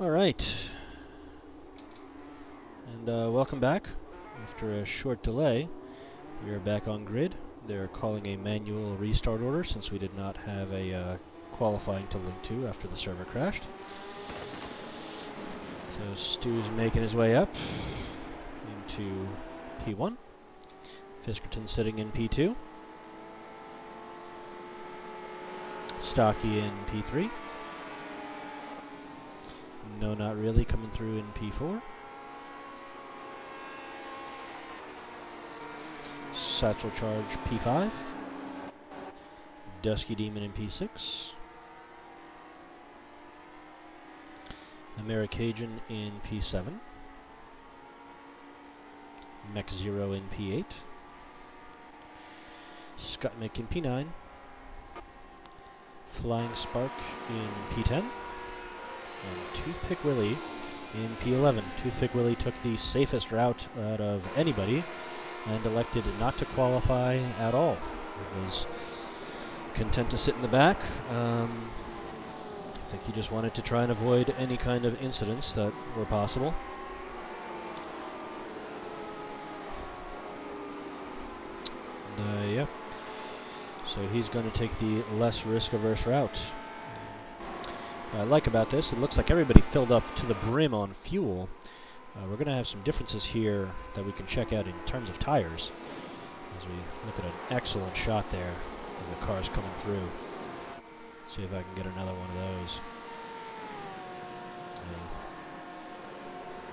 Alright, and welcome back. After a short delay, we are back on grid. They're calling a manual restart order since we did not have a qualifying to link to after the server crashed. So Stu's making his way up into P1. Fiskerton sitting in P2. Stocky in P3. No, not really, coming through in P4. Satchel Charge P5. Dusky Demon in P6. Americajan in P7. Mech Zero in P8. Skutnik in P9. Flying Spark in P10. And Toothpick Willie in P11. Toothpick Willie took the safest route out of anybody and elected not to qualify at all. He was content to sit in the back. I think he just wanted to try and avoid any kind of incidents that were possible. And, yeah. So he's going to take the less risk-averse route. What I like about this, it looks like everybody filled up to the brim on fuel. We're going to have some differences here that we can check out in terms of tires. As we look at an excellent shot there of the cars coming through. See if I can get another one of those.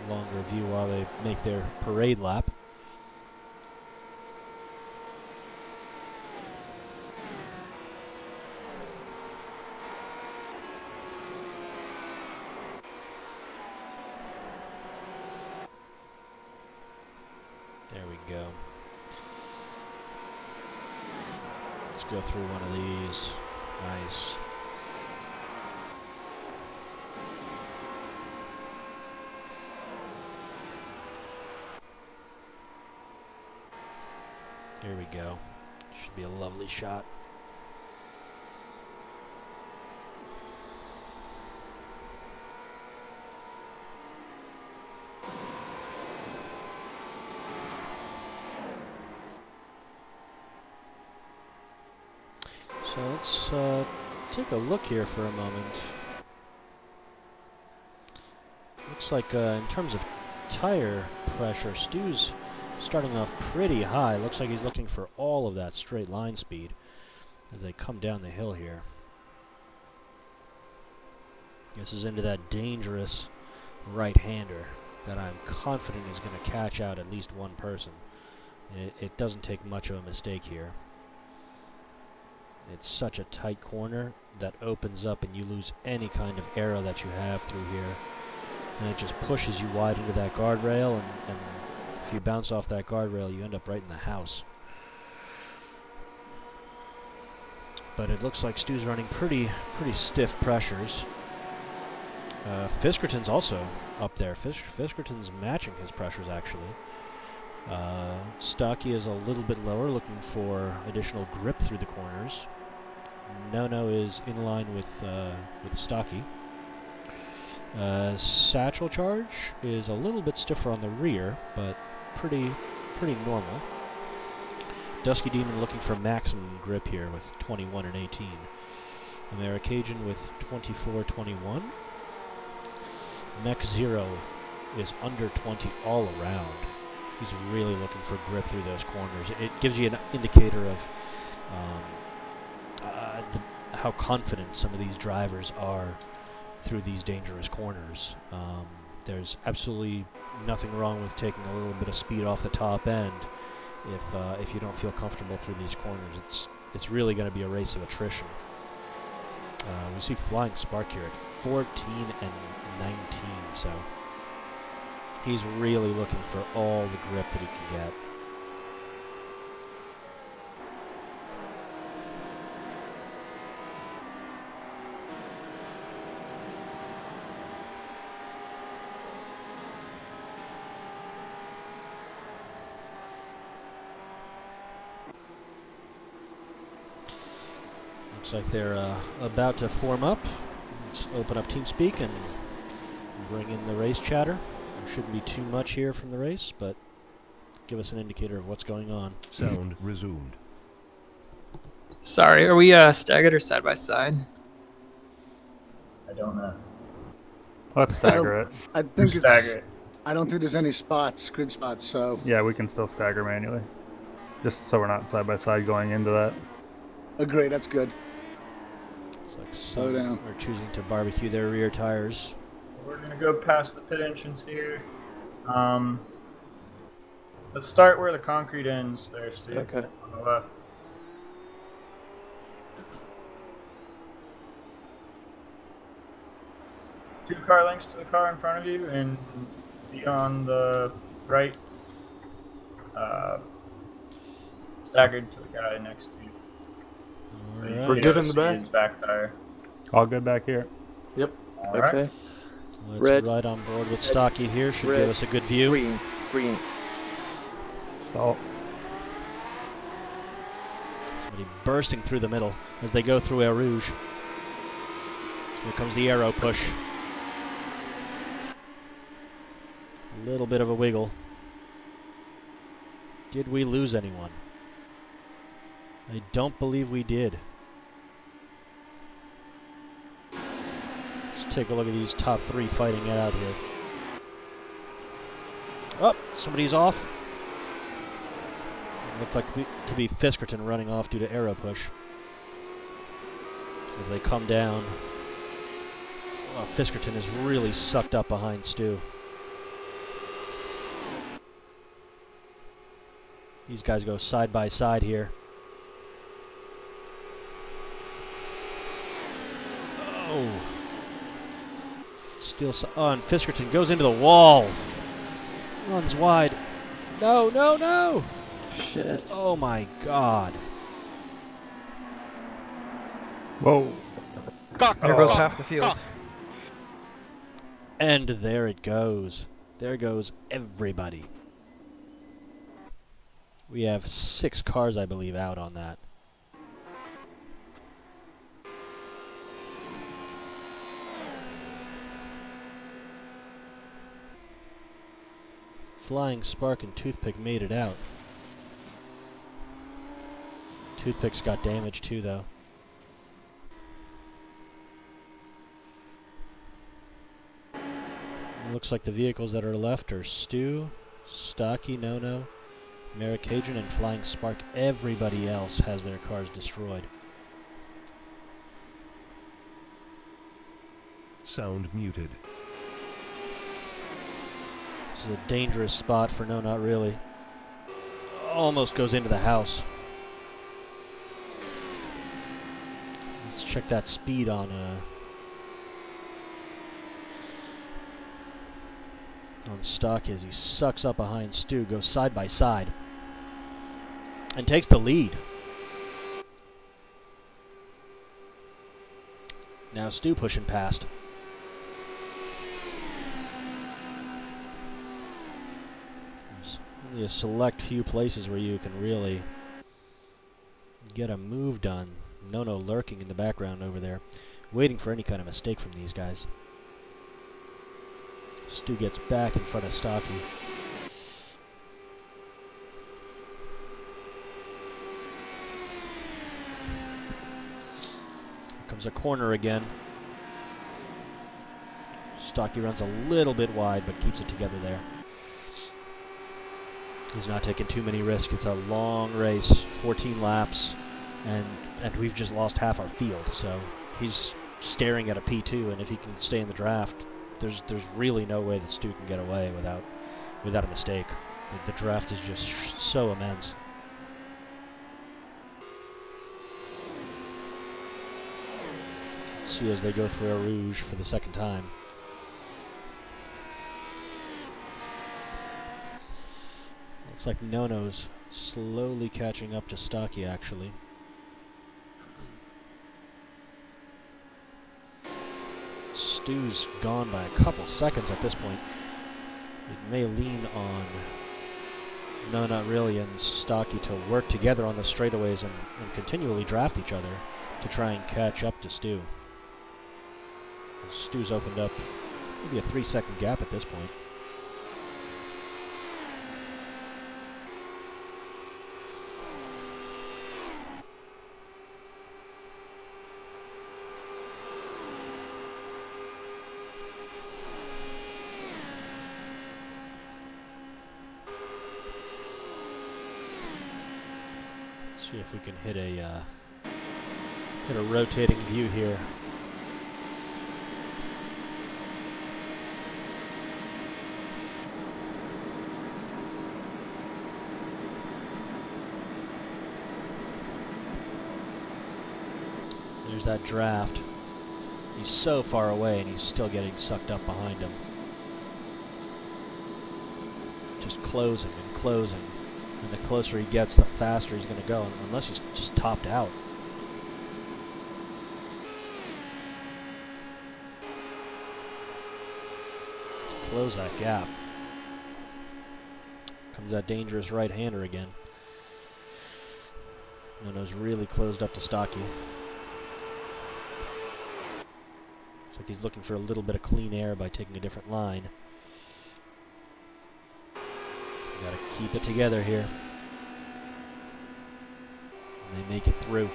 A longer view while they make their parade lap. There we go. Let's go through one of these. Nice. Here we go. Should be a lovely shot. So let's take a look here for a moment. Looks like in terms of tire pressure, Stu's starting off pretty high. Looks like he's looking for all of that straight line speed as they come down the hill here. This is into that dangerous right-hander that I'm confident is going to catch out at least one person. It doesn't take much of a mistake here. It's such a tight corner that opens up and you lose any kind of aero that you have through here. And it just pushes you wide into that guardrail, and if you bounce off that guardrail, you end up right in the house. But it looks like Stu's running pretty stiff pressures. Fiskerton's also up there. Fiskerton's matching his pressures, actually. Stocky is a little bit lower, looking for additional grip through the corners. No is in line with Stocky. Satchel Charge is a little bit stiffer on the rear, but pretty normal. Dusky Demon looking for maximum grip here with 21 and 18. Americajan with 24-21. Mech Zero is under 20 all around. He's really looking for grip through those corners. It gives you an indicator of how confident some of these drivers are through these dangerous corners. There's absolutely nothing wrong with taking a little bit of speed off the top end if you don't feel comfortable through these corners. It's really going to be a race of attrition. We see Flying Spark here at 14 and 19, so he's really looking for all the grip that he can get. Looks like they're about to form up. Let's open up TeamSpeak and bring in the race chatter. There shouldn't be too much here from the race, but give us an indicator of what's going on. Sound resumed. Sorry, are we staggered or side by side? I don't know. Let's stagger it. I think it's Stagger it. I don't think there's any spots, grid spots, so Yeah, we can still stagger manually. Just so we're not side by side going into that. agree, that's good. Looks like Slow some down. are choosing to barbecue their rear tires. We're gonna go past the pit entrance here. Let's start where the concrete ends there, Steve. Okay. On the left. Two car lengths to the car in front of you, and be on the right. Staggered to the guy next to you. All You right. We're can good see in the back? his back tire. All good back here. All right. Okay. Let's Red. ride on board with Stocky here. Should Red. give us a good view. Green. Green. Stall. Somebody bursting through the middle as they go through El Rouge. Here comes the aero push. A little bit of a wiggle. Did we lose anyone? I don't believe we did. Let's take a look at these top three fighting it out here. Oh, somebody's off. It looks like to be Fiskerton running off due to aero push. As they come down. Oh, Fiskerton is really sucked up behind Stu. These guys go side by side here. Oh. Oh, and Fiskerton goes into the wall. Runs wide. No, no, no! Shit. Oh my god. Whoa. There goes half the field. And there it goes. There goes everybody. We have 6 cars, I believe, out on that. Flying Spark and Toothpick made it out. Toothpick's got damage too, though. It looks like the vehicles that are left are Stu, Stocky, No-No, Maracadron, and Flying Spark. Everybody else has their cars destroyed. Sound muted. This is a dangerous spot for No Not Really. Almost goes into the house. Let's check that speed on Stock as he sucks up behind Stu, goes side by side, and takes the lead. Now Stu pushing past. There's only a select few places where you can really get a move done. No lurking in the background over there, waiting for any kind of mistake from these guys. Stu gets back in front of Stocky. Here comes a corner again. Stocky runs a little bit wide, but keeps it together there. He's not taking too many risks. It's a long race, 14 laps, and we've just lost half our field. So he's staring at a P2, and if he can stay in the draft, there's really no way that Stu can get away without a mistake. The draft is just so immense. Let's see as they go through El Rouge for the second time. Looks like Nono's slowly catching up to Stocky, actually. Stu's gone by a couple seconds at this point. It may lean on No Not Really and Stocky to work together on the straightaways and continually draft each other to try and catch up to Stu. Stu's opened up Maybe a 3-second gap at this point. See if we can hit a rotating view here. There's that draft. He's so far away and he's still getting sucked up behind him. Just closing and closing. And the closer he gets, the faster he's going to go, unless he's just topped out. Close that gap. Comes that dangerous right-hander again. Nono's really closed up to Stocky. Looks like he's looking for a little bit of clean air by taking a different line. Gotta keep it together here. And they make it through.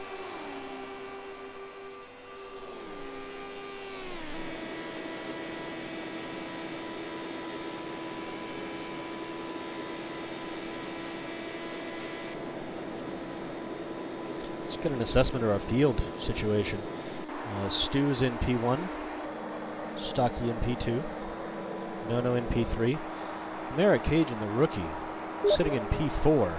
Let's get an assessment of our field situation. Stu's in P1, Stocky in P2, Nono in P3. Merrick Cajun, the rookie, sitting in P4.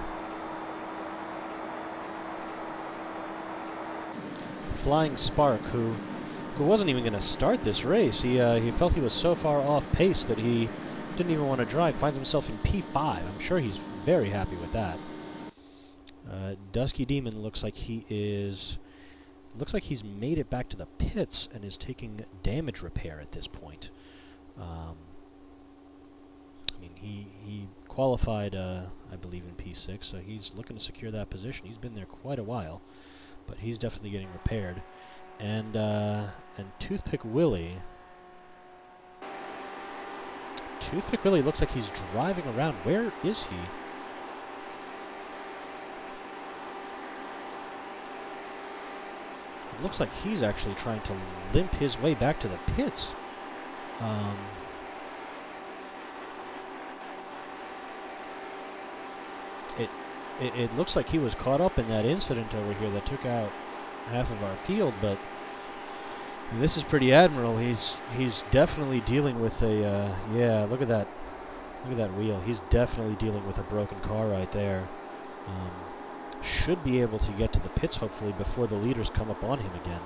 Flying Spark, who wasn't even going to start this race. He felt he was so far off pace that he didn't even want to drive. Finds himself in P5. I'm sure he's very happy with that. Dusky Demon looks like he is. Looks like he's made it back to the pits and is taking damage repair at this point. I mean, he qualified, I believe, in P6, so he's looking to secure that position. He's been there quite a while, but he's definitely getting repaired. And Toothpick Willie. Toothpick Willie looks like he's driving around. Where is he? It looks like he's actually trying to limp his way back to the pits. It looks like he was caught up in that incident over here that took out half of our field, but this is pretty admirable. He's definitely dealing with a yeah. Look at that wheel. He's definitely dealing with a broken car right there. Should be able to get to the pits hopefully before the leaders come up on him again.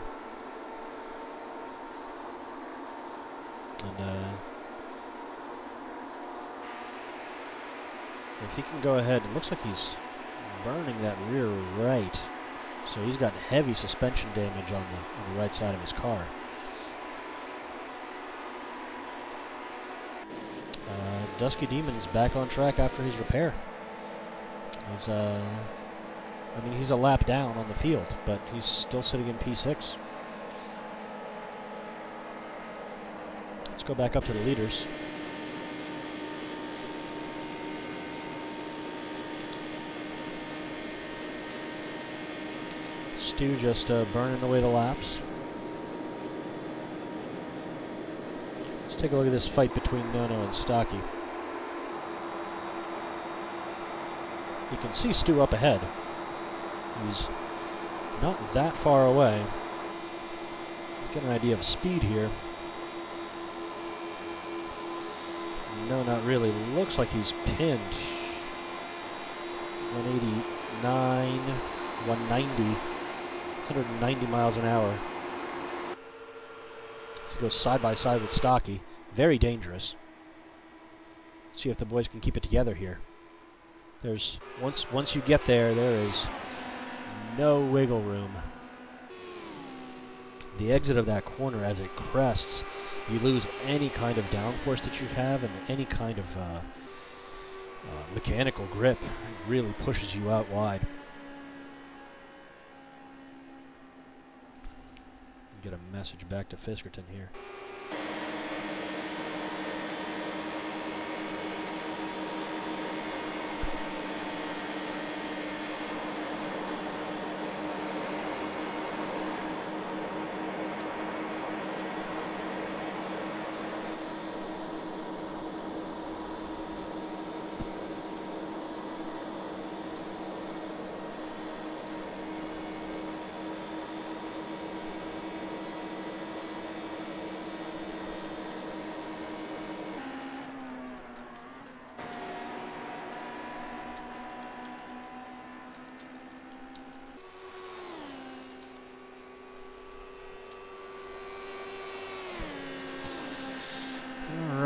And if he can go ahead, it looks like he's burning that rear right. So he's got heavy suspension damage on the right side of his car. Dusky Demon's back on track after his repair. He's I mean, he's a lap down on the field, but he's still sitting in P6. Let's go back up to the leaders. Stu just burning away the laps. Let's take a look at this fight between Nono and Stocky. You can see Stu up ahead. He's not that far away. Get an idea of speed here. No, not really. Looks like he's pinned. 189, 190, 190 miles an hour. So he goes side by side with Stocky. Very dangerous. See if the boys can keep it together here. There's once you get there, there is no wiggle room. The exit of that corner, as it crests, you lose any kind of downforce that you have and any kind of mechanical grip. It really pushes you out wide. Get a message back to Fiskerton here.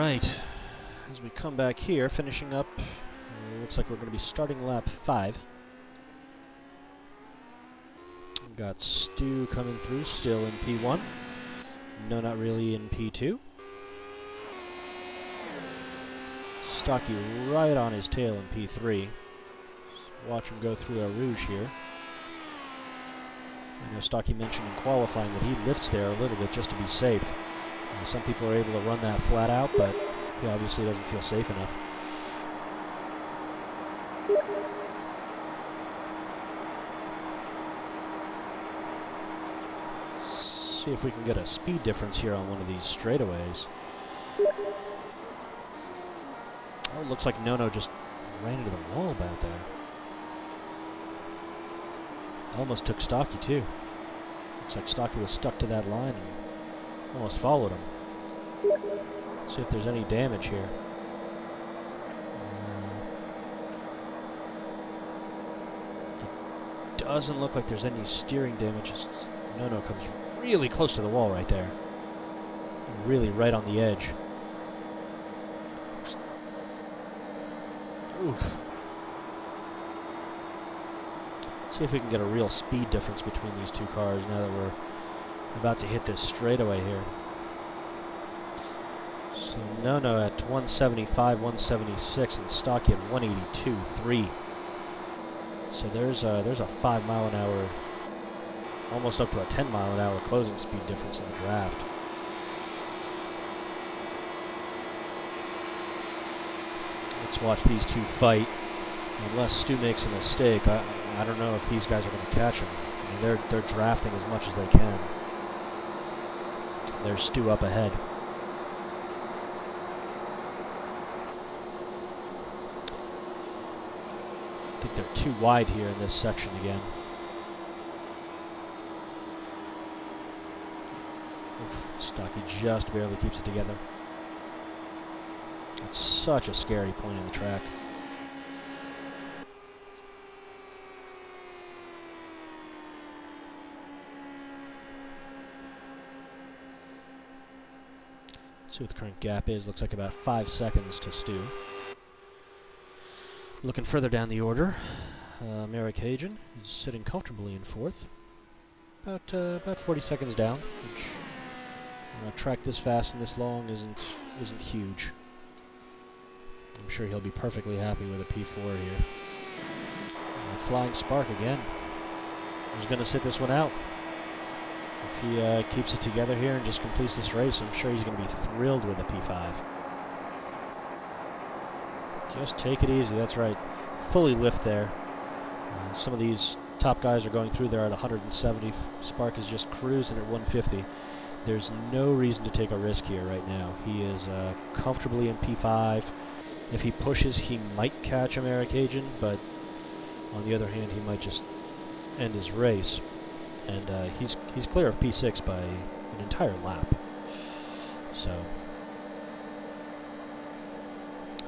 Alright, as we come back here, finishing up, looks like we're going to be starting lap 5. We've got Stu coming through, still in P1. No, not really in P2. Stocky right on his tail in P3. Just watch him go through our rouge here. I know Stocky mentioned in qualifying that he lifts there a little bit just to be safe. Some people are able to run that flat out, but he obviously doesn't feel safe enough. See if we can get a speed difference here on one of these straightaways. Oh, looks like Nono just ran into the wall back there. Almost took Stocky too. Looks like Stocky was stuck to that line and almost followed him. See if there's any damage here. It doesn't look like there's any steering damage. Nono comes really close to the wall right there. Really right on the edge. Oof. See if we can get a real speed difference between these two cars now that we're about to hit this straightaway here. So Nono at 175, 176, and Stocky at 182.3. So there's a 5 mile an hour, almost up to a 10 mile an hour closing speed difference in the draft. Let's watch these two fight. Unless Stu makes a mistake, I don't know if these guys are going to catch him. I mean, they're drafting as much as they can. There's Stu up ahead. I think they're too wide here in this section again. Oof, Stocky just barely keeps it together. It's such a scary point in the track. See what the current gap is. Looks like about 5 seconds to Stu. Looking further down the order, Merrick Hagen is sitting comfortably in 4th. About 40 seconds down, which on a track this fast and this long isn't huge. I'm sure he'll be perfectly happy with a P4 here. Flying Spark again. He's going to sit this one out. If he keeps it together here and just completes this race, I'm sure he's going to be thrilled with a P5. Just take it easy, that's right. Fully lift there. Some of these top guys are going through there at 170. Spark is just cruising at 150. There's no reason to take a risk here right now. He is comfortably in P5. If he pushes, he might catch Merrick Hagen, but on the other hand, he might just end his race. And he's clear of P6 by an entire lap. So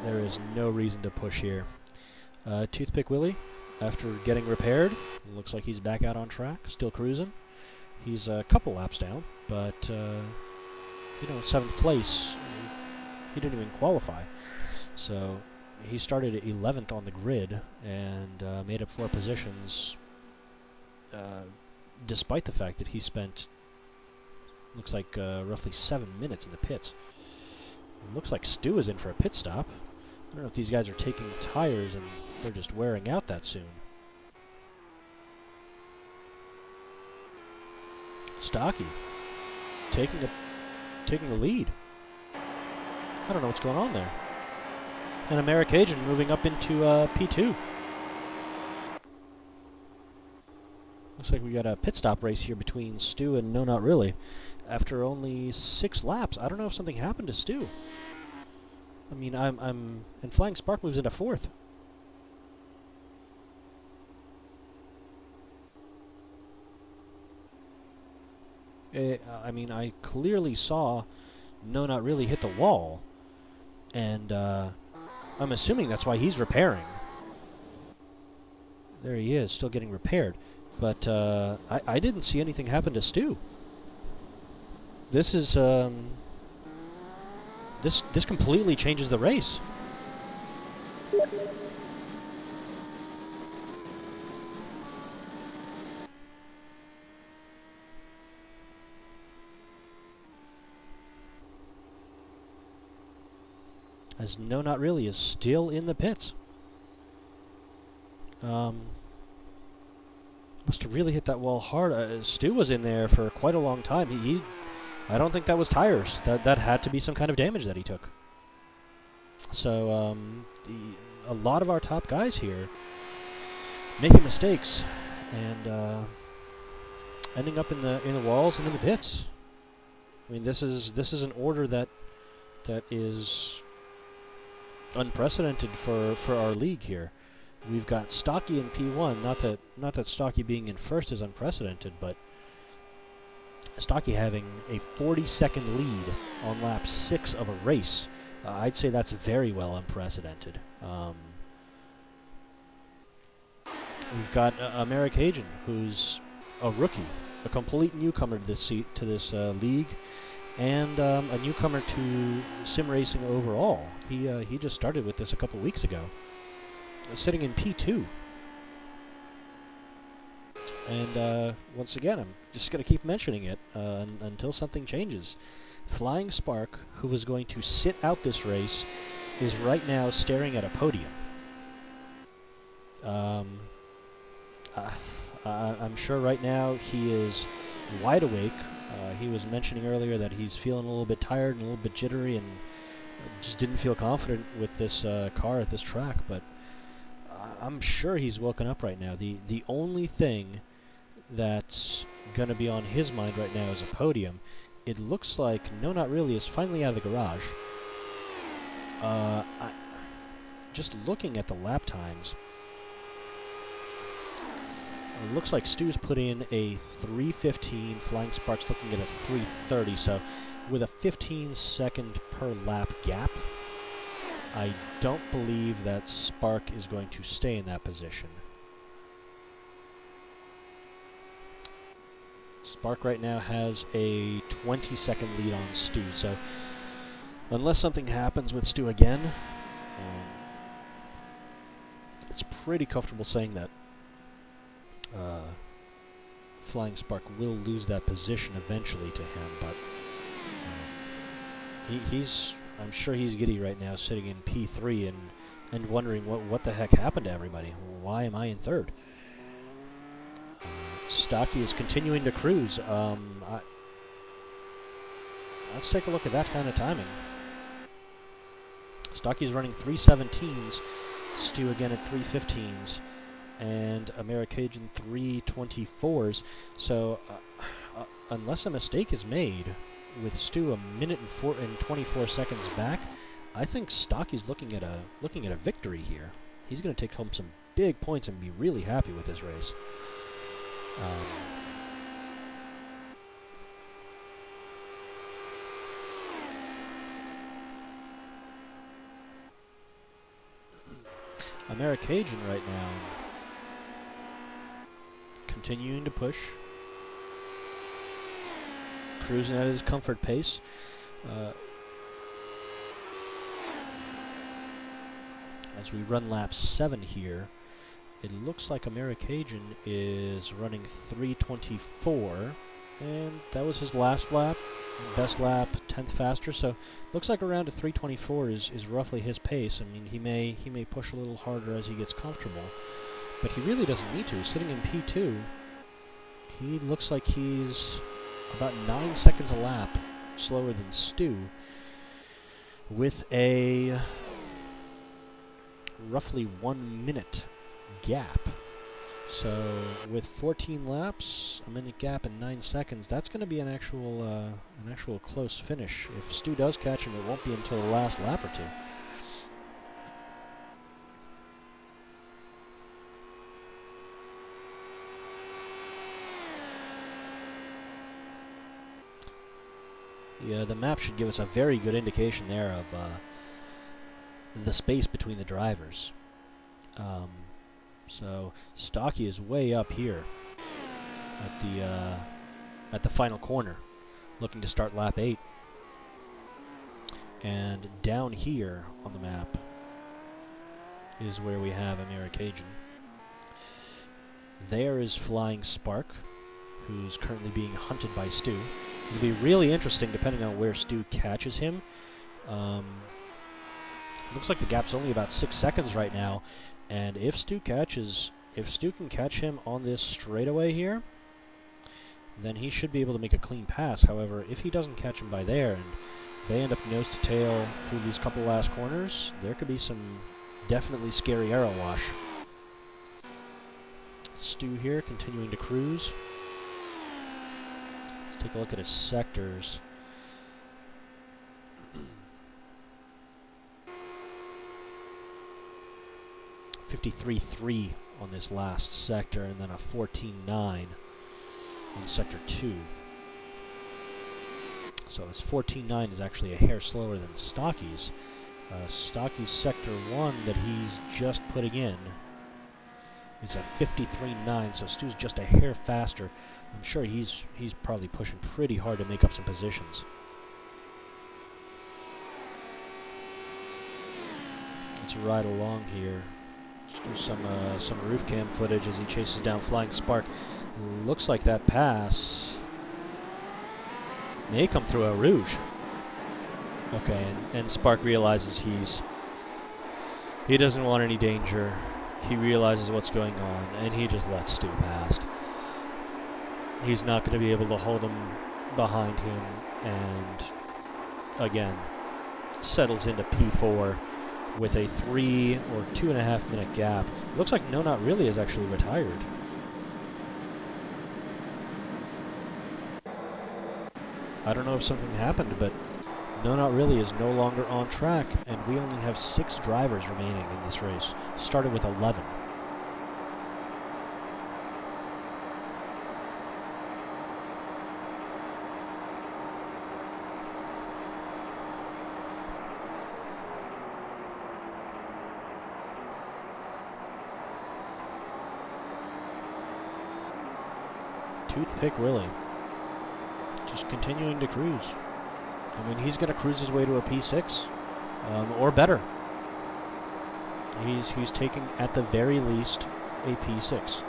there is no reason to push here. Toothpick Willie, after getting repaired, looks like he's back out on track, still cruising. He's a couple laps down, but you know, 7th place, he didn't even qualify. So he started at 11th on the grid and made up 4 positions, despite the fact that he spent, looks like roughly 7 minutes in the pits. It looks like Stu is in for a pit stop. I don't know if these guys are taking tires and they're just wearing out that soon. Stocky taking the lead. I don't know what's going on there. And Merrick Hagen moving up into P2. Looks like we got a pit stop race here between Stu and No Not Really. After only 6 laps, I don't know if something happened to Stu. I mean, and Flying Spark moves into 4th. I mean, I clearly saw No Not Really hit the wall, and I'm assuming that's why he's repairing. There he is, still getting repaired. But I didn't see anything happen to Stu. This is this completely changes the race. As No Not Really is still in the pits. Must have really hit that wall hard. Stu was in there for quite a long time. I don't think that was tires. That had to be some kind of damage that he took. So a lot of our top guys here making mistakes and ending up in the walls and in the pits. I mean, this is an order that is unprecedented for our league here. We've got Stocky in P1. Not that Stocky being in first is unprecedented, but Stocky having a 40-second lead on lap 6 of a race. I'd say that's very well unprecedented. We've got Americajan, who's a rookie, a complete newcomer to this league, and a newcomer to sim racing overall. He just started with this a couple weeks ago, sitting in P2. And once again, I'm just going to keep mentioning it until something changes. Flying Spark, who was going to sit out this race, is right now staring at a podium. I'm sure right now he is wide awake. He was mentioning earlier that he's feeling a little bit tired and a little bit jittery and just didn't feel confident with this car at this track, but I'm sure he's woken up right now. The only thing that's going to be on his mind right now is a podium. It looks like No Not Really is finally out of the garage. Just looking at the lap times, it looks like Stu's put in a 3:15, Flying Spark's looking at a 3:30, so with a 15-second per lap gap, I don't believe that Spark is going to stay in that position. Spark right now has a 20-second lead on Stu, so unless something happens with Stu again, it's pretty comfortable saying that Flying Spark will lose that position eventually to him, but I'm sure he's giddy right now, sitting in P3 and wondering what the heck happened to everybody. Why am I in third? Stocky is continuing to cruise. Let's take a look at that kind of timing. Stocky's running 3:17s, Stu again at 3:15s, and Americajan 3:24s. So unless a mistake is made, with Stu a minute and 24 seconds back, I think Stocky's looking at a victory here. He's going to take home some big points and be really happy with this race. Americajan right now continuing to push, cruising at his comfort pace. As we run lap 7 here, it looks like Americajan is running 3:24, and that was his last lap, best lap, 10th faster. So looks like around a 3:24 is roughly his pace. I mean, he may push a little harder as he gets comfortable, but he really doesn't need to. Sitting in P2, he looks like he's about 9 seconds a lap slower than Stu, with a roughly 1 minute gap. So with 14 laps, a minute gap and 9 seconds, that's going to be an actual close finish. If Stu does catch him, it won't be until the last lap or two. Yeah, the map should give us a very good indication there of the space between the drivers. So Stocky is way up here at the final corner, looking to start lap 8. And down here on the map is where we have Americajan. There is Flying Spark, who's currently being hunted by Stu. It'll be really interesting depending on where Stu catches him. Looks like the gap's only about 6 seconds right now, and if Stu can catch him on this straightaway here, then he should be able to make a clean pass. However, if he doesn't catch him by there and they end up nose to tail through these couple last corners, there could be some definitely scary arrow wash. Stu here, continuing to cruise. Let's take a look at his sectors. 53.3 on this last sector, and then a 14.9 on sector 2. So his 14.9 is actually a hair slower than Stocky's. Stocky's sector 1 that he's just putting in is a 53.9, so Stu's just a hair faster. I'm sure he's probably pushing pretty hard to make up some positions. Let's ride along here. Let's do some roof cam footage as he chases down Flying Spark. Looks like that pass may come through a Rouge. Okay, and Spark realizes he doesn't want any danger. He realizes what's going on, and he just lets Stu past. He's not going to be able to hold him behind him, and again, settles into P4 with a 3 or 2.5 minute gap. Looks like No Not Really is actually retired. I don't know if something happened, but No Not Really is no longer on track, and we only have 6 drivers remaining in this race. Started with 11. Toothpick Willie, just continuing to cruise. I mean, he's going to cruise his way to a P6, or better. He's taking, at the very least, a P6.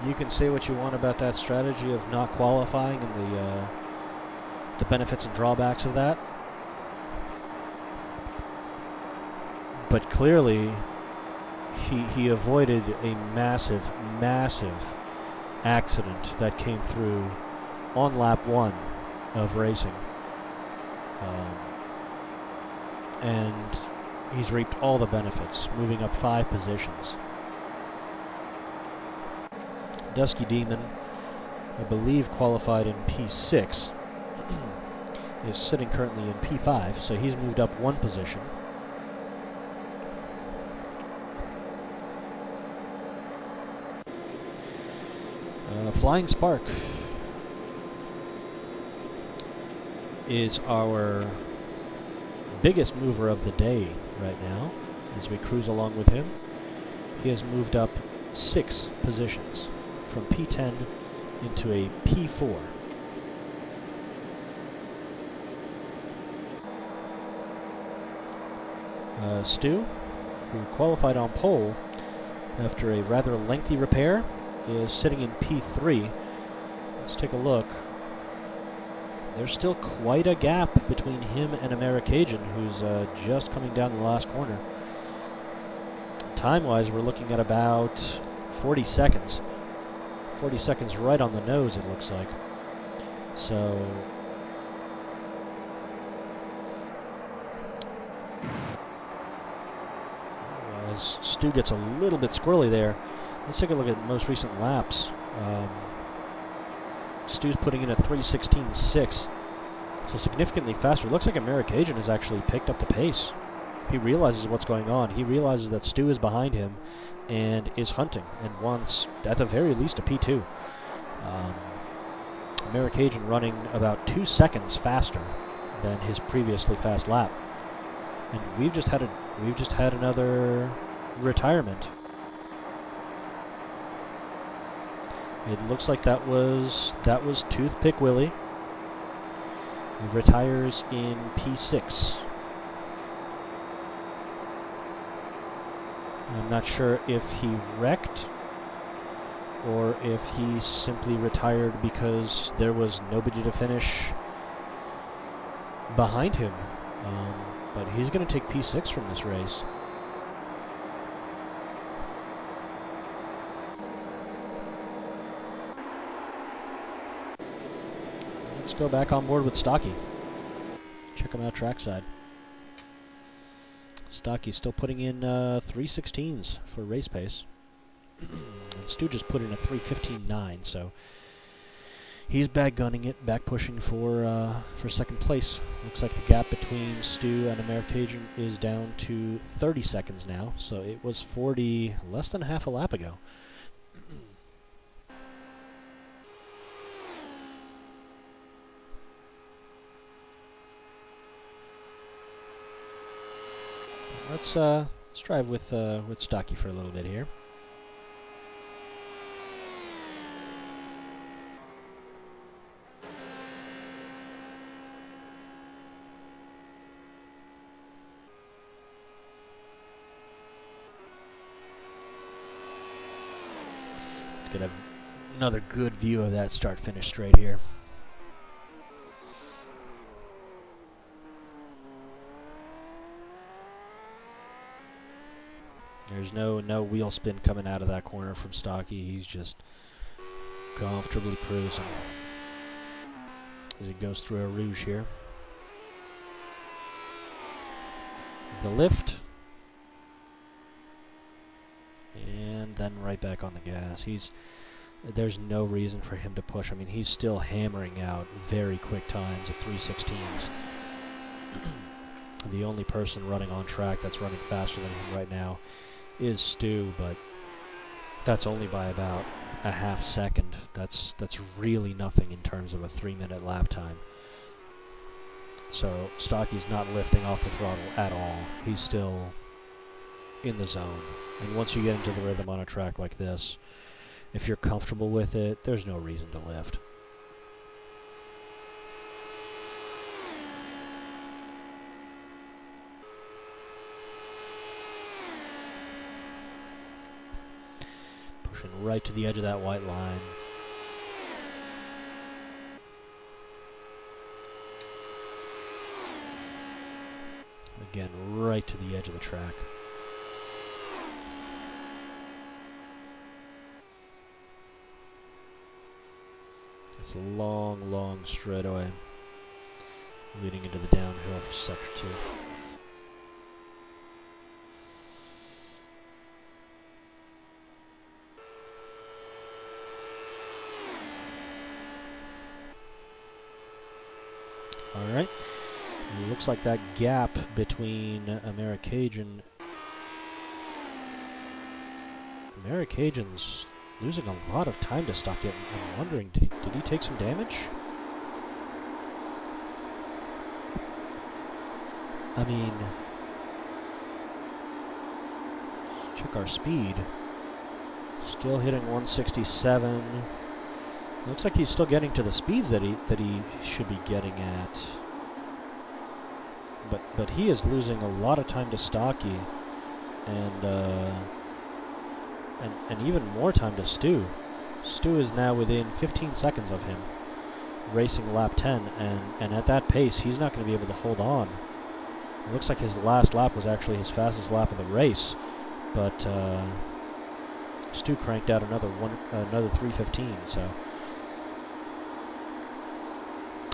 You can say what you want about that strategy of not qualifying and the benefits and drawbacks of that. But clearly, he avoided a massive, massive accident that came through on lap 1 of racing. And he's reaped all the benefits, moving up 5 positions. Dusky Demon, I believe, qualified in P6, is sitting currently in P5, so he's moved up 1 position. Flying Spark is our biggest mover of the day right now as we cruise along with him. He has moved up 6 positions from P10 into a P4. Stu, who qualified on pole after a rather lengthy repair, is sitting in P3. Let's take a look. There's still quite a gap between him and Americajan, who's just coming down the last corner. Time-wise, we're looking at about 40 seconds. 40 seconds right on the nose, it looks like. So as Stu gets a little bit squirrely there, let's take a look at most recent laps. Stu's putting in a 3:16.6, so significantly faster. Looks like Americajan has actually picked up the pace. He realizes what's going on. He realizes that Stu is behind him and is hunting and wants, at the very least, a P2. Americajan running about 2 seconds faster than his previously fast lap, and we've just had another retirement. It looks like that was Toothpick Willie. He retires in P6. I'm not sure if he wrecked or if he simply retired because there was nobody to finish behind him. But he's going to take P6 from this race. Let's go back on board with Stocky. Check him out trackside. Stocky's still putting in 3:16s for race pace. And Stu just put in a 3:15.9, so he's back gunning it, back pushing for second place. Looks like the gap between Stu and American is down to 30 seconds now, so it was 40 less than half a lap ago. Let's drive with Stocky for a little bit here. Let's get another good view of that start-finish straight here. There's no wheel spin coming out of that corner from Stocky. He's just comfortably cruising as he goes through a rouge here. The lift. And then right back on the gas. There's no reason for him to push. I mean, he's still hammering out very quick times at 3:16s. The only person running on track that's running faster than him right now is Stu, but that's only by about a half second. That's really nothing in terms of a 3-minute lap time. So Stocky's not lifting off the throttle at all. He's still in the zone. And once you get into the rhythm on a track like this, if you're comfortable with it, there's no reason to lift. Pushing right to the edge of that white line. Again, right to the edge of the track. It's a long, long straightaway leading into the downhill for sector 2. Alright, it looks like that gap between American's losing a lot of time to Stocky. I'm wondering, did he take some damage? I mean, check our speed. Still hitting 167. Looks like he's still getting to the speeds that he should be getting at. But he is losing a lot of time to Stocky, and even more time to Stu. Stu is now within 15 seconds of him, racing lap 10, and at that pace, he's not going to be able to hold on. It looks like his last lap was actually his fastest lap of the race, but Stu cranked out another 3:15, so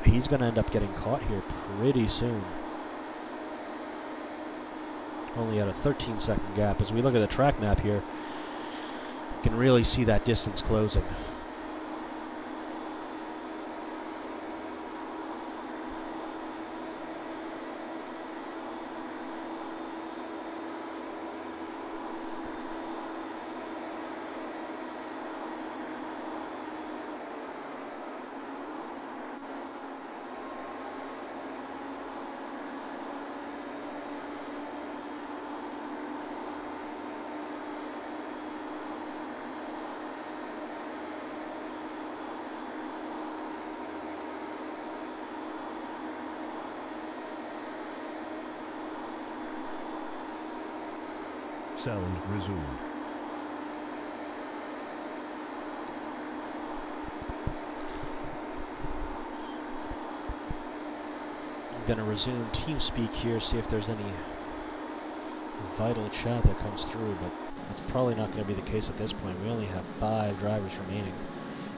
he's going to end up getting caught here pretty soon. Only at a 13-second gap. As we look at the track map here, you can really see that distance closing. Sound resumed. I'm going to resume TeamSpeak here, see if there's any vital chat that comes through, but that's probably not going to be the case at this point. We only have 5 drivers remaining.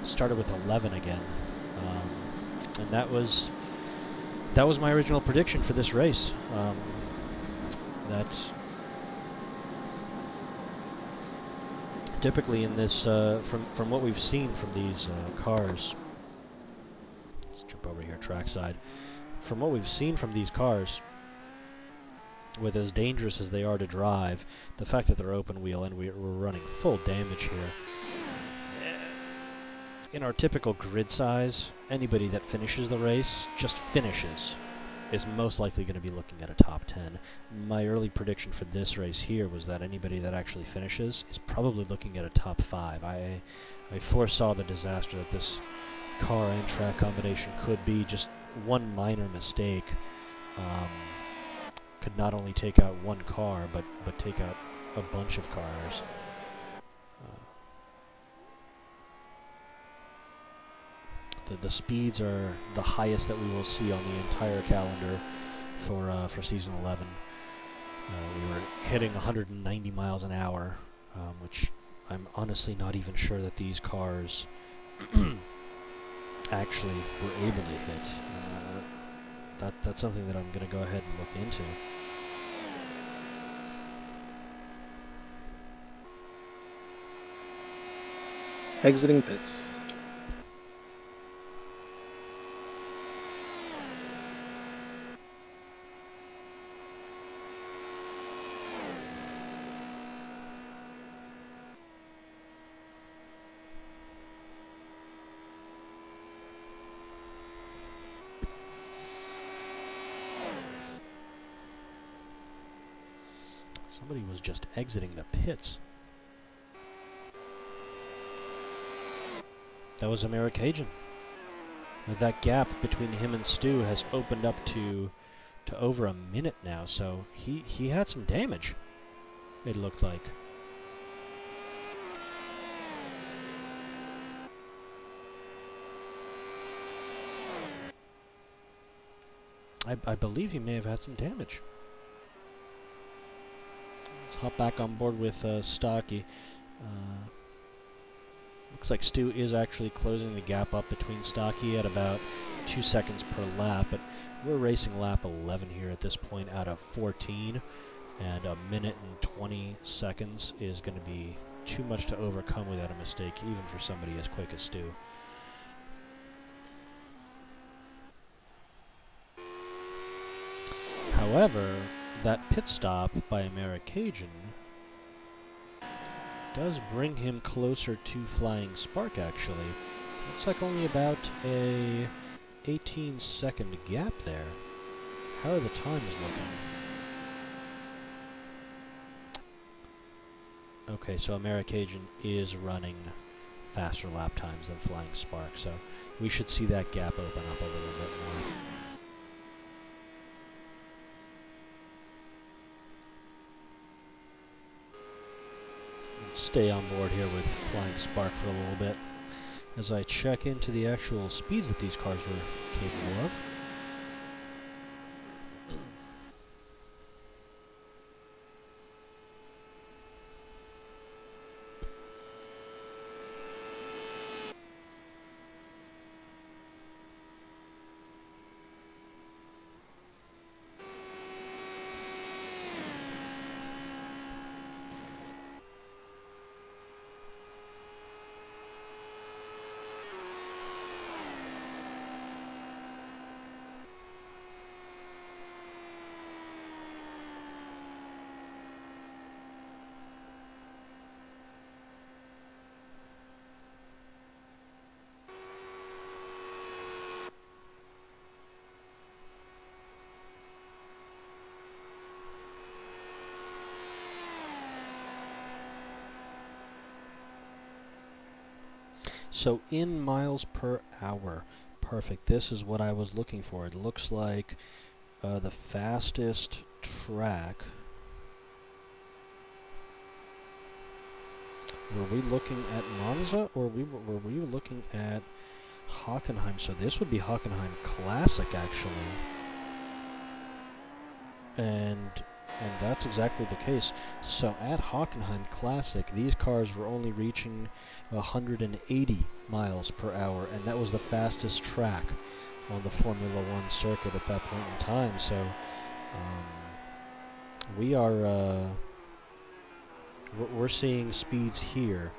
Started with 11 again, and that was my original prediction for this race. That typically in this, from what we've seen from these cars, let's jump over here trackside. From what we've seen from these cars, with as dangerous as they are to drive, the fact that they're open wheel and we're running full damage here. In our typical grid size, anybody that finishes the race, just finishes, is most likely going to be looking at a top 10. My early prediction for this race here was that anybody that actually finishes is probably looking at a top 5. I foresaw the disaster that this car and track combination could be. Just one minor mistake could not only take out one car, but take out a bunch of cars. The speeds are the highest that we will see on the entire calendar for season 11. We were hitting 190 miles an hour, which I'm honestly not even sure that these cars actually were able to hit. That's something that I'm going to go ahead and look into. Exiting pits. Somebody was just exiting the pits. That was Americajan. That gap between him and Stu has opened up to over a minute now, so he had some damage, it looked like. I believe he may have had some damage. Let's hop back on board with Stocky. Looks like Stu is actually closing the gap up between Stocky at about 2 seconds per lap, but we're racing lap 11 here at this point out of 14, and a minute and 20 seconds is going to be too much to overcome without a mistake, even for somebody as quick as Stu. However, that pit stop by Americajan does bring him closer to Flying Spark, actually. Looks like only about a 18-second gap there. How are the times looking? Okay, so Americajan is running faster lap times than Flying Spark, so we should see that gap open up a little bit more. Stay on board here with Flying Spark for a little bit as I check into the actual speeds that these cars are capable of. So in miles per hour, perfect. This is what I was looking for. It looks like the fastest track Were we looking at Monza, or were we looking at Hockenheim? So this would be Hockenheim Classic, actually. And that's exactly the case. So at Hockenheim Classic, these cars were only reaching 180 miles per hour, and that was the fastest track on the Formula One circuit at that point in time. So we are we're seeing speeds here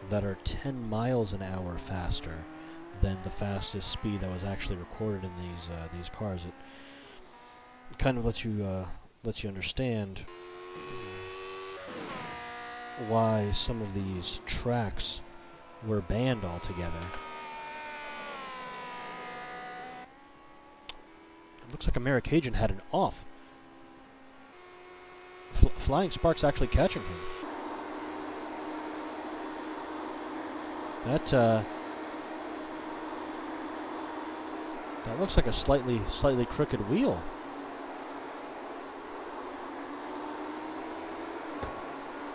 that are 10 miles an hour faster than the fastest speed that was actually recorded in these cars. It kind of lets you understand why some of these tracks were banned altogether. It looks like Americajan had an off. Flying Spark's actually catching him. That looks like a slightly crooked wheel.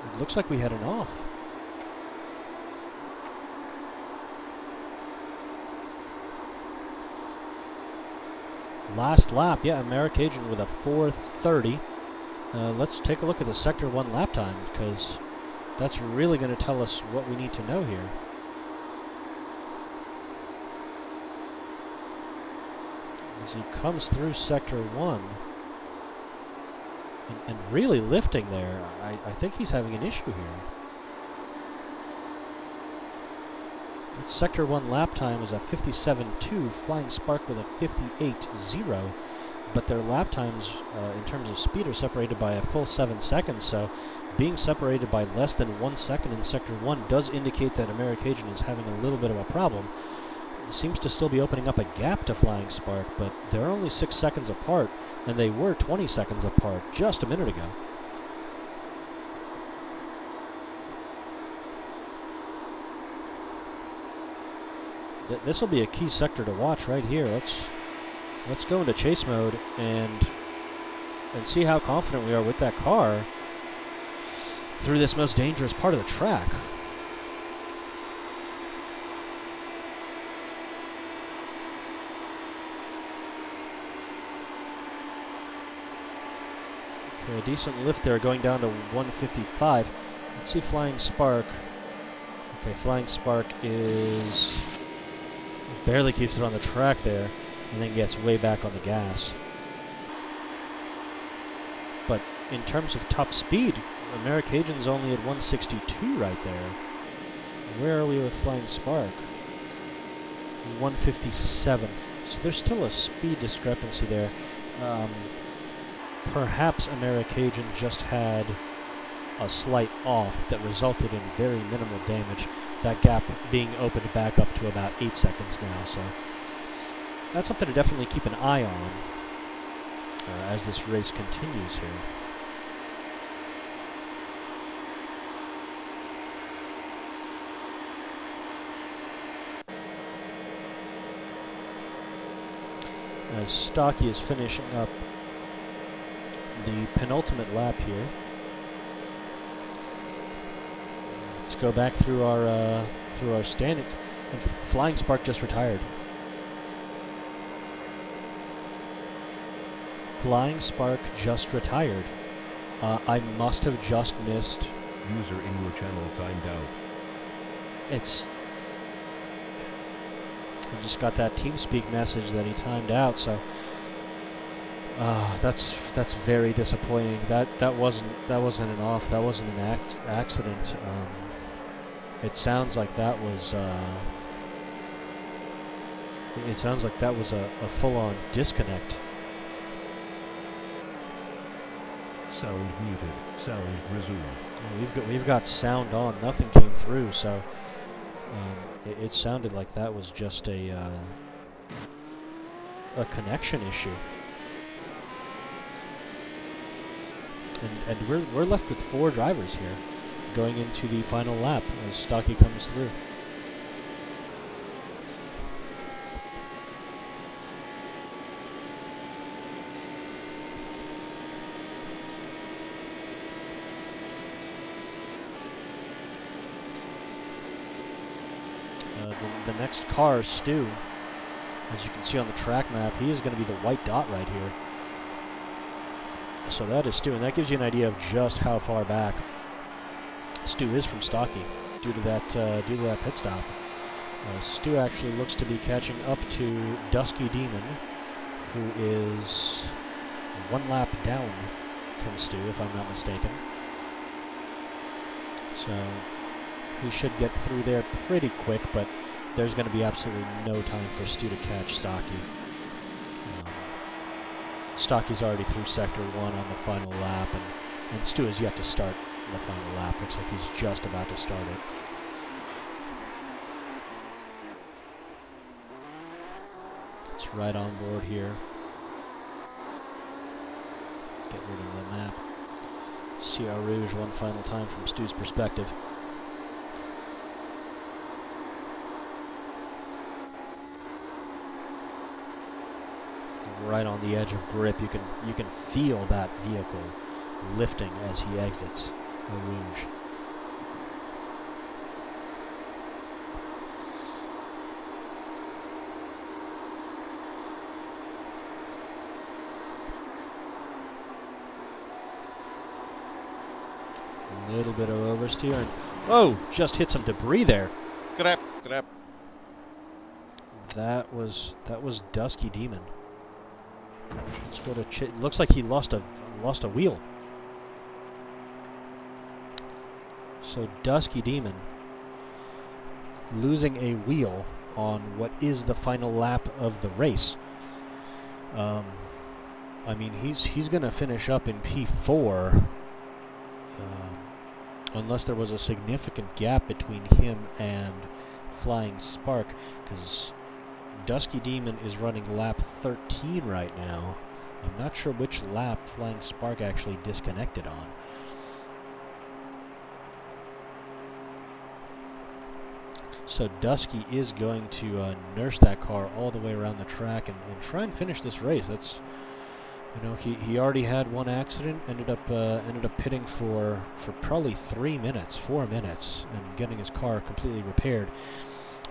It looks like we had an off. Last lap, yeah, Americajan with a 4:30. Let's take a look at the Sector 1 lap time, because that's really going to tell us what we need to know here. As he comes through Sector 1, and really lifting there, I think he's having an issue here. Its Sector 1 lap time is a 57.2, Flying Spark with a 58.0, but their lap times in terms of speed are separated by a full 7 seconds, so being separated by less than 1 second in Sector 1 does indicate that Americajan is having a little bit of a problem. It seems to still be opening up a gap to Flying Spark, but they're only 6 seconds apart, and they were 20 seconds apart just a minute ago. This will be a key sector to watch right here. Let's go into chase mode and see how confident we are with that car through this most dangerous part of the track. Okay, a decent lift there, going down to 155. Let's see Flying Spark. Okay, Flying Spark is barely keeps it on the track there, and then gets way back on the gas. But in terms of top speed, Americajan's only at 162 right there. Where are we with Flying Spark? 157. So there's still a speed discrepancy there. Perhaps Americajan just had a slight off that resulted in very minimal damage. That gap being opened back up to about 8 seconds now, so that's something to definitely keep an eye on as this race continues here. As Stocky is finishing up the penultimate lap here. Let's go back through our standing. And Flying Spark just retired. Flying Spark just retired. I must have just missed. User in your channel timed out. It's. I just got that TeamSpeak message that he timed out. So. That's very disappointing. That wasn't an off. That wasn't an accident. It sounds like that was. It sounds like that was a full-on disconnect. Sound muted. Sound resumed. We've got sound on. Nothing came through, so it sounded like that was just a connection issue. And we're left with 4 drivers here, going into the final lap as Stocky comes through. next car, Stu, as you can see on the track map, he is going to be the white dot right here. So that is Stu, and that gives you an idea of just how far back Stu is from Stocky due to that pit stop. Stu actually looks to be catching up to Dusky Demon, who is 1 lap down from Stu, if I'm not mistaken. So he should get through there pretty quick, but there's going to be absolutely no time for Stu to catch Stocky. Stocky's already through Sector 1 on the final lap, and Stu has yet to start the final lap. Looks like he's just about to start it. It's right on board here. Get rid of the map. See Eau Rouge one final time from Stu's perspective. Right on the edge of grip, you can feel that vehicle lifting as he exits Eau Rouge. A little bit of oversteer, and whoa, just hit some debris there. Grab. That was Dusky Demon. Let's go to looks like he lost a wheel. So Dusky Demon losing a wheel on what is the final lap of the race. I mean, he's going to finish up in P4 unless there was a significant gap between him and Flying Spark, because Dusky Demon is running lap 13 right now. I'm not sure which lap Flying Spark actually disconnected on. So Dusky is going to nurse that car all the way around the track and try and finish this race. That's, you know, he already had one accident, ended up pitting for probably 4 minutes, and getting his car completely repaired.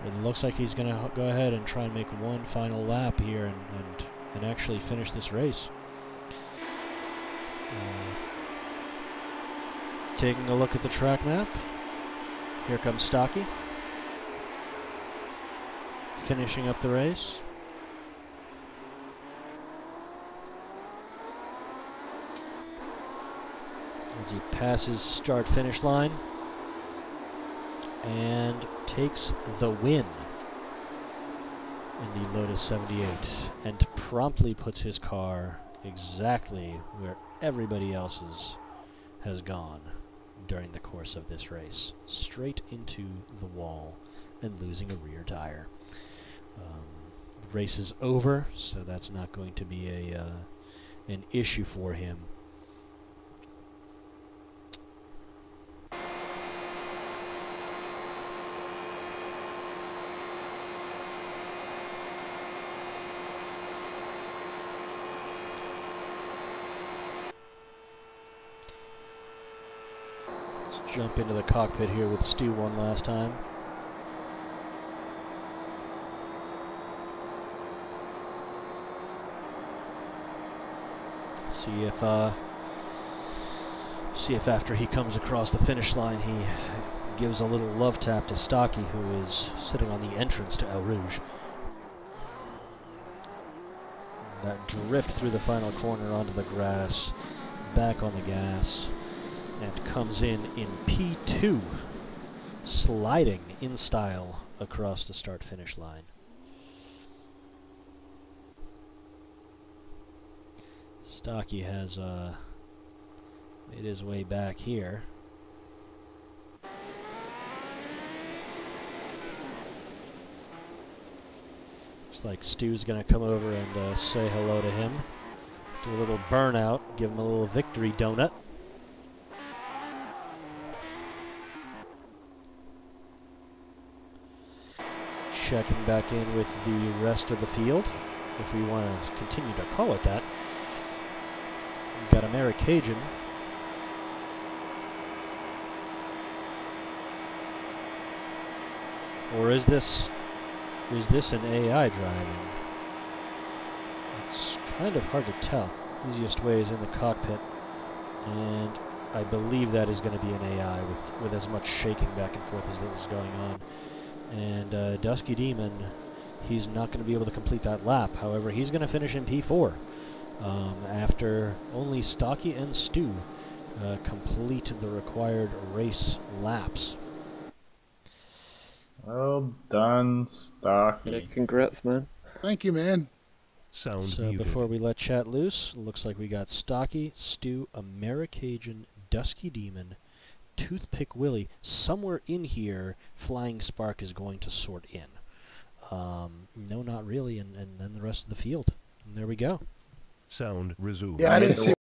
It looks like he's going to go ahead and try and make one final lap here and actually finish this race. Taking a look at the track map, here comes Stocky, finishing up the race. As he passes start-finish line and takes the win in the Lotus 78 and promptly puts his car exactly where everybody else's has gone during the course of this race, straight into the wall and losing a rear tire. The race is over, so that's not going to be an issue for him. Jump into the cockpit here with Stu one last time. See if after he comes across the finish line he gives a little love tap to Stocky, who is sitting on the entrance to Eau Rouge. That drift through the final corner onto the grass, back on the gas, and comes in P2, sliding in style across the start-finish line. Stocky has made his way back here. Looks like Stu's going to come over and say hello to him. Do a little burnout, give him a little victory donut. Checking back in with the rest of the field, if we want to continue to call it that. We've got Americajan. Or is this is this an AI driving? It's kind of hard to tell. Easiest way is in the cockpit, and I believe that is going to be an AI with as much shaking back and forth as this is going on. And Dusky Demon, he's not going to be able to complete that lap. However, he's going to finish in P4 after only Stocky and Stu complete the required race laps. Well done, Yeah, Stocky. congrats, man. Thank you, man. Sound So muted. before we let chat loose, looks like we got Stocky, Stu, Americajun, Dusky Demon, Toothpick Willie. Somewhere in here, Flying Spark is going to sort in. No, not really, and then the rest of the field. And there we go. Sound resumed. Yeah, I didn't see